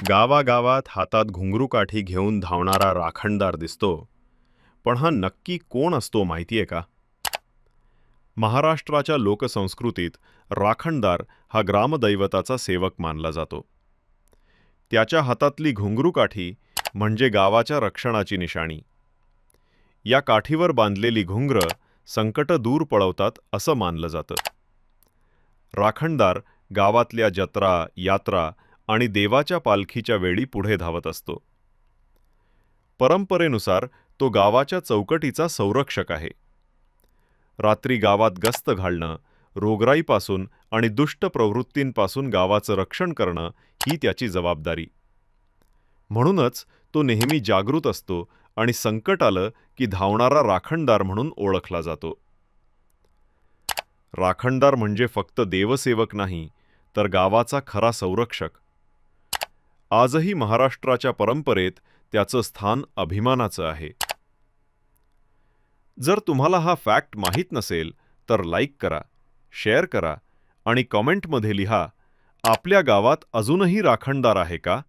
गावागावात हातात घुंगरूकाठी घेऊन धावणारा राखणदार दिसतो, पण हा नक्की कोण असतो माहितीये का? महाराष्ट्राच्या लोकसंस्कृतीत राखणदार हा ग्रामदैवताचा सेवक मानला जातो. त्याच्या हातातली घुंगरूकाठी म्हणजे गावाच्या रक्षणाची निशाणी. या काठीवर बांधलेली घुंगरं संकट दूर पळवतात असं मानलं जातं. राखणदार गावातल्या जत्रा, यात्रा आणि देवाच्या पालखीच्या वेळी पुढे धावत असतो. परंपरेनुसार तो गावाच्या चौकटीचा संरक्षक आहे. रात्री गावात गस्त घालणं, रोगराईपासून आणि दुष्ट प्रवृत्तींपासून गावाचं रक्षण करणं ही त्याची जबाबदारी. म्हणूनच तो नेहमी जागृत असतो आणि संकट आलं की धावणारा राखणदार म्हणून ओळखला जातो. राखणदार म्हणजे फक्त देवसेवक नाही, तर गावाचा खरा संरक्षक. आजही महाराष्ट्राच्या परंपरेत त्याचं स्थान अभिमानाचं आहे. जर तुम्हाला हा फॅक्ट माहीत नसेल तर लाईक करा, शेअर करा आणि कमेंटमध्ये लिहा, आपल्या गावात अजूनही राखणदार आहे का?